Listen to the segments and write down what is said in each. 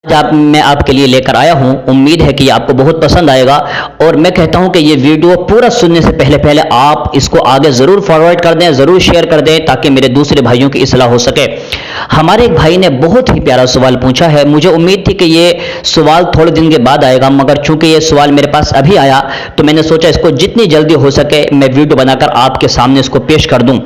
मैं आपके लिए लेकर आया हूं। उम्मीद है कि ये आपको बहुत पसंद आएगा और मैं कहता हूं कि ये वीडियो पूरा सुनने से पहले आप इसको आगे ज़रूर फॉरवर्ड कर दें, ज़रूर शेयर कर दें ताकि मेरे दूसरे भाइयों की इस्लाह हो सके। हमारे एक भाई ने बहुत ही प्यारा सवाल पूछा है। मुझे उम्मीद थी कि ये सवाल थोड़े दिन के बाद आएगा, मगर चूंकि ये सवाल मेरे पास अभी आया तो मैंने सोचा इसको जितनी जल्दी हो सके मैं वीडियो बनाकर आपके सामने इसको पेश कर दूं।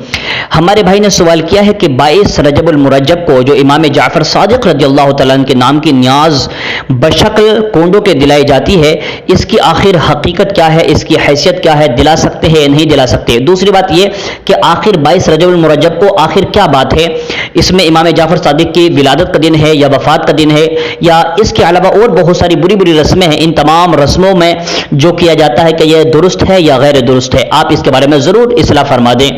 हमारे भाई ने सवाल किया है कि 22 रजबुल मुरज्जब को जो इमाम जाफर सादिक रज़ियल्लाहु तआला अन्हु के नाम की न्याज बशक्ल कोंडों के दिलाई जाती है, इसकी आखिर हकीकत क्या है, इसकी हैसियत क्या है, दिला सकते हैं या नहीं दिला सकते। दूसरी बात यह कि आखिर 22 रजबुल मुरज्जब को आखिर क्या बात है, इसमें इमाम जाफर सादिक की विलादत का दिन है या वफात का दिन है, या इसके अलावा और बहुत सारी बुरी बुरी रस्में हैं। इन तमाम रस्मों में जो किया जाता है कि यह दुरुस्त है या गैर दुरुस्त है, आप इसके बारे में ज़रूर इस्लाह फरमा दें।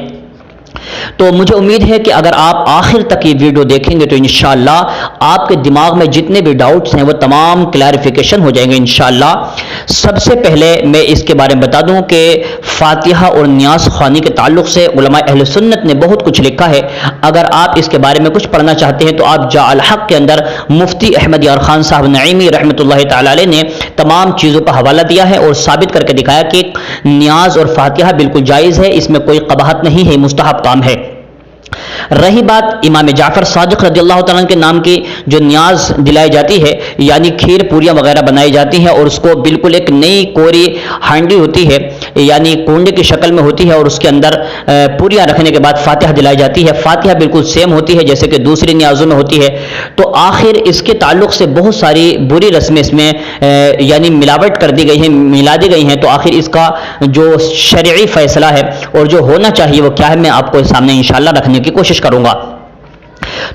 तो मुझे उम्मीद है कि अगर आप आखिर तक ये वीडियो देखेंगे तो इंशाअल्लाह आपके दिमाग में जितने भी डाउट्स हैं वो तमाम क्लैरिफिकेशन हो जाएंगे इंशाअल्लाह। सबसे पहले मैं इसके बारे में बता दूं कि फातिहा और न्यास ख़्वानी के ताल्लुक से उलमा अहले सुन्नत ने बहुत कुछ लिखा है। अगर आप इसके बारे में कुछ पढ़ना चाहते हैं तो आप जा अल हक के अंदर मुफ्ती अहमद यार खान साहब नईमी रहमतुल्लाहि तआला अलैह ने तमाम चीज़ों का हवाला दिया है और साबित करके दिखाया कि न्याज और फातिहा बिल्कुल जायज़ है, इसमें कोई कबाहत नहीं है, मुस्तहब काम है। रही बात इमाम जाफर सादिक रज़ियल्लाहु तआला अन्हु के नाम की जो न्याज दिलाई जाती है, यानी खीर पूरियां वगैरह बनाई जाती हैं और उसको बिल्कुल एक नई कोरी हांडी होती है, यानी कोंडे की शक्ल में होती है और उसके अंदर पूरियां रखने के बाद फातिहा दिलाई जाती है। फातिहा बिल्कुल सेम होती है जैसे कि दूसरी न्याजों में होती है। तो आखिर इसके ताल्लुक से बहुत सारी बुरी रस्में इसमें यानी मिलावट कर दी गई हैं, मिला दी गई हैं। तो आखिर इसका जो शरई फैसला है और जो होना चाहिए वो क्या है, मैं आपको सामने इंशाअल्लाह रखने की कोशिश करूंगा।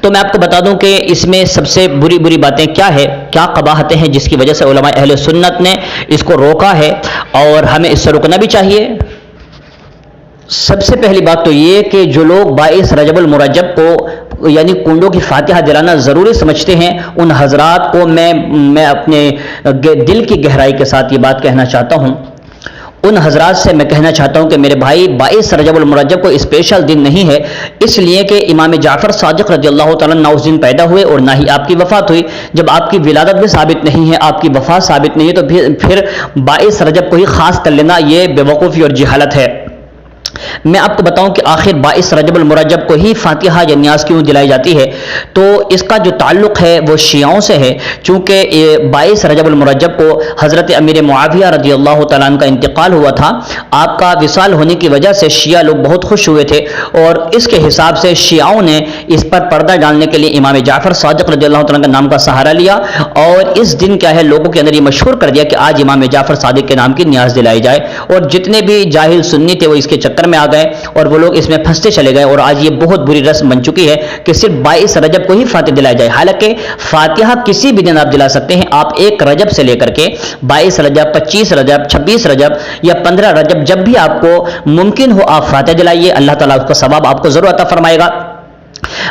तो मैं आपको बता दूं कि इसमें सबसे बुरी बुरी बातें क्या है, क्या कबाहतें हैं जिसकी वजह से उलमा अहले सुन्नत ने इसको रोका है और हमें इससे रुकना भी चाहिए। सबसे पहली बात तो ये कि जो लोग 22 रजबुल मुरज्जब को यानी कुंडों की फातिहा दिलाना ज़रूरी समझते हैं, उन हजरात को मैं अपने दिल की गहराई के साथ ये बात कहना चाहता हूँ। उन हजरात से मैं कहना चाहता हूं कि मेरे भाई 22 रजबुल मुरज्जब को स्पेशल दिन नहीं है, इसलिए कि इमाम जाफर सादिक रज़ियल्लाहु तआला अन्हु उस दिन पैदा हुए और ना ही आपकी वफात हुई। जब आपकी विलादत भी साबित नहीं है, आपकी वफात साबित नहीं है, तो फिर 22 रजब को ही खास कर लेना ये बेवकूफ़ी और जहालत है। मैं आपको बताऊं कि आखिर 22 रजबुल मुरज्जब को ही फातिहा या न्याज क्यों दिलाई जाती है। तो इसका जो ताल्लुक है वो शियाओं से है, चूंकि 22 रजबुल मुरज्जब को हज़रत अमीर मुआविया रज़ियल्लाहु तआला अन्हु का इंतकाल हुआ था। आपका विसाल होने की वजह से शिया लोग बहुत खुश हुए थे और इसके हिसाब से शियाओं ने इस पर पर्दा डालने के लिए इमाम जाफर सादिक रज़ियल्लाहु तआला का नाम का सहारा लिया और इस दिन क्या है लोगों के अंदर ये मशहूर कर दिया कि आज इमाम जाफर सादिक के नाम की न्याज दिलाई जाए। और जितने भी जाहिल सुन्नी थे वो इसके चक्कर में आ गए और वो लोग इसमें फंसते चले गए और आज ये बहुत बुरी रस्म बन चुकी है कि सिर्फ 22 रजब को ही फातिहा दिलाई जाए। हालांकि फातिहा किसी भी दिन आप दिला सकते हैं, आप 1 रजब से लेकर के 22 रजब, 25 रजब, 26 रजब या 15 रजब, जब भी आपको मुमकिन हो आप फातिहा दिलाइए, अल्लाह ताला उसका सवाब आपको जरूर अता फरमाएगा।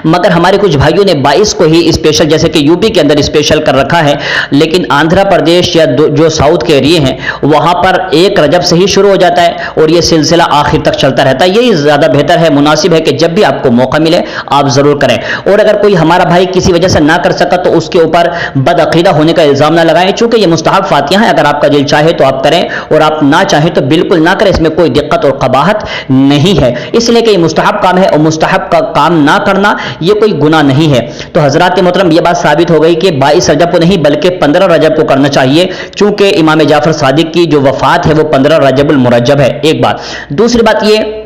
मगर हमारे कुछ भाइयों ने 22 को ही स्पेशल, जैसे कि यूपी के अंदर स्पेशल कर रखा है, लेकिन आंध्र प्रदेश या जो साउथ के एरिए हैं वहां पर 1 रजब से ही शुरू हो जाता है और ये सिलसिला आखिर तक चलता रहता है। यही ज्यादा बेहतर है, मुनासिब है कि जब भी आपको मौका मिले आप जरूर करें। और अगर कोई हमारा भाई किसी वजह से ना कर सका तो उसके ऊपर बदअकीदा होने का इल्जाम ना लगाएं, चूंकि ये मुस्तहब फातिहा है। अगर आपका दिल चाहे तो आप करें और आप ना चाहें तो बिल्कुल ना करें, इसमें कोई दिक्कत और कबाहत नहीं है, इसलिए कि ये मुस्तहब काम है और मुस्तहब का काम ना करना ये कोई गुनाह नहीं है। तो हजरात मोहतरम ये बात साबित हो गई कि 22 रजब को नहीं बल्कि 15 रजब को करना चाहिए, चूंकि इमाम जाफर सादिक की जो वफात है वो 15 रजबुल मुरज्जब है। एक बात। दूसरी बात ये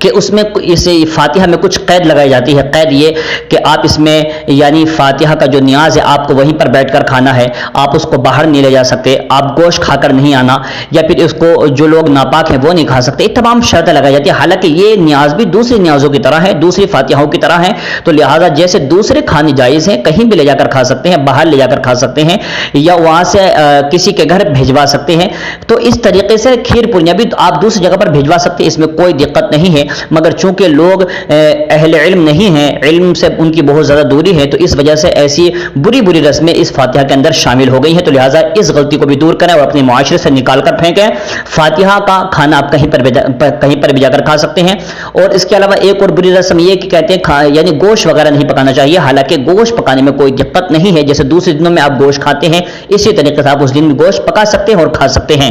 कि उसमें इसे फातिहा में कुछ कैद लगाई जाती है। कैद ये कि आप इसमें यानी फातिहा का जो न्याज है आपको वहीं पर बैठकर खाना है, आप उसको बाहर नहीं ले जा सकते, आप गोश्त खाकर नहीं आना, या फिर इसको जो लोग नापाक हैं वो नहीं खा सकते। तमाम शर्तें लगाई जाती है। हालांकि ये न्याज भी दूसरी न्याजों की तरह है, दूसरी फातिहाओं की तरह है, तो लिहाजा जैसे दूसरे खाने जायज़ हैं, कहीं भी ले जाकर खा सकते हैं, बाहर ले जाकर खा सकते हैं या वहाँ से किसी के घर भिजवा सकते हैं। तो इस तरीके से खीर पूरियां भी आप दूसरी जगह पर भिजवा सकते हैं, इसमें कोई दिक्कत नहीं है। مگر چونکہ لوگ اہل علم نہیں ہیں، علم سے ان کی بہت زیادہ دوری ہے، تو اس وجہ سے ایسی بری بری رسمیں اس فاتحہ کے اندر شامل ہو گئی ہیں۔ تو لہٰذا اس غلطی کو بھی دور کریں اور اپنے معاشرے سے نکال کر پھینکیں۔ فاتحہ کا کھانا آپ کہیں پر بھی جا کر کھا سکتے ہیں۔ اور اس کے علاوہ ایک اور بری رسم یہ کہ کہتے ہیں یعنی گوشت وغیرہ نہیں پکانا چاہیے، حالانکہ گوشت پکانے میں کوئی دقت نہیں ہے، جیسے دوسرے دنوں میں آپ گوشت کھاتے ہیں اسی طریقے سے آپ اس دن بھی گوشت پکا سکتے ہیں اور کھا سکتے ہیں۔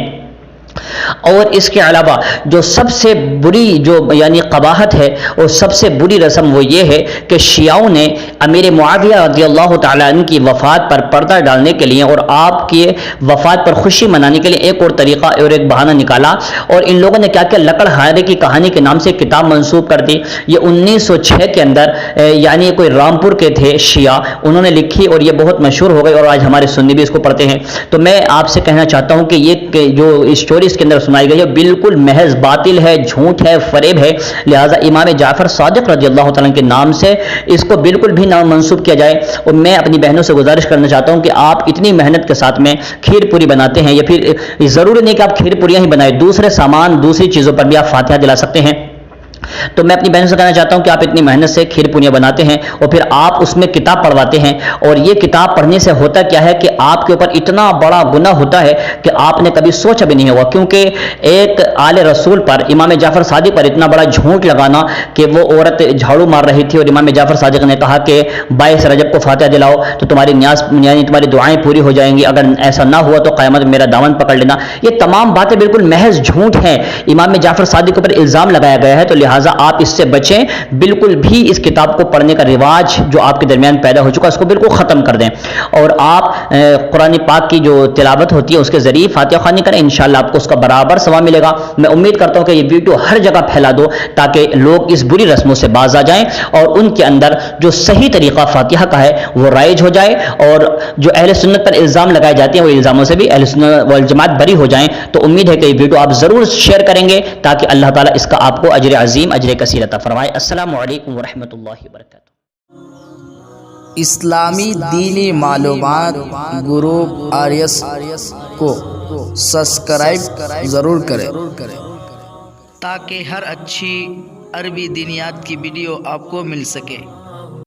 اور اس کے علاوہ جو سب سے بری جو یعنی قباحت ہے اور سب سے بری رسم وہ یہ ہے کہ شیعوں نے امیر معاویہ رضی اللہ تعالیٰ عنہ کی وفات پر پردہ ڈالنے کے لیے اور آپ کی وفات پر خوشی منانے کے لیے ایک اور طریقہ اور ایک بہانہ نکالا، اور ان لوگوں نے کیا کیا لکڑہارے کی کہانی کے نام سے کتاب منسوب کر دی۔ یہ 1906 کے اندر یعنی کوئی رامپور کے تھے شیعہ، انہوں نے لکھی اور یہ بہت مشہور ہو گئی اور آج ہمارے سنی بھی اس کو پڑھتے ہیں۔ تو میں آپ سے کہنا چاہتا ہوں کہ یہ جو اسٹوری اس کے اندر سنائی گئی ہے بالکل محض باطل ہے، جھوٹ ہے، فریب ہے، لہٰذا امام جعفر صادق رضی اللہ تعالیٰ کے نام سے اس کو بالکل بھی نہ منسوب کیا جائے۔ اور میں اپنی بہنوں سے گزارش کرنا چاہتا ہوں کہ آپ اتنی محنت کے ساتھ میں کھیر پوری بناتے ہیں، یا پھر ضروری نہیں کہ آپ کھیر پوریاں ہی بنائیں، دوسرے سامان دوسری چیزوں پر بھی آپ فاتحہ دلا سکتے ہیں۔ تو میں اپنی بہنوں سے کہنا چاہتا ہوں کہ آپ اتنی محنت سے کھیر پوریاں بناتے ہیں اور پھر آپ اس میں کتاب پڑھواتے ہیں، اور یہ کتاب پڑھنے سے ہوتا کیا ہے کہ آپ کے اوپر اتنا بڑا گناہ ہوتا ہے کہ آپ نے کبھی سوچا بھی نہیں ہوا، کیونکہ ایک آل رسول پر امام جعفر صادق پر اتنا بڑا جھوٹ لگانا کہ وہ عورت جھاڑو مار رہی تھی اور امام جعفر صادق نے کہا کہ 22 رجب کو فاتحہ دلاؤ تو تمہاری نیاز یعنی تمہاری دعائیں پوری ہو جائیں گی، اگر ایسا نہ ہوا تو قیامت میں میرا دامن پکڑ لینا۔ یہ تمام باتیں بالکل محض جھوٹ ہیں، امام جعفر صادق پر الزام لگایا گیا ہے، تو لہٰذا آپ اس سے بچیں، بالکل بھی اس کتاب کو پڑھنے کا رواج جو آپ کے درمیان پیدا ہو چکا اس کو بالکل ختم کر دیں، اور آپ قرآن پاک کی جو تلاوت ہوتی ہے اس کے ذریعے فاتحہ خوانی کریں، انشاءاللہ آپ کو اس کا برابر ثواب ملے گا۔ میں امید کرتا ہوں کہ یہ ویڈیو ہر جگہ پھیلا دو تاکہ لوگ اس بری رسموں سے باز آ جائیں اور ان کے اندر جو صحیح طریقہ فاتحہ کا ہے وہ رائج ہو جائے، اور جو اہل سنت پر الزام لگائے جاتے ہیں وہ الزاموں سے بھی اہل سنت والجماعت بری ہو جائیں۔ تو امید ہے کہ یہ ویڈیو آپ ضرور شیئر کریں گے تاکہ اللہ تعالیٰ اس کا آپ کو اجر عظیم اجر کثیر عطا فرمائے۔ السلام علیکم ورحمۃ اللہ وبرکاتہ۔ اسلامی دینی معلومات گروپ آریس کو سبسکرائب ضرور کریں تاکہ ہر اچھی عربی دینیات کی ویڈیو آپ کو مل سکے۔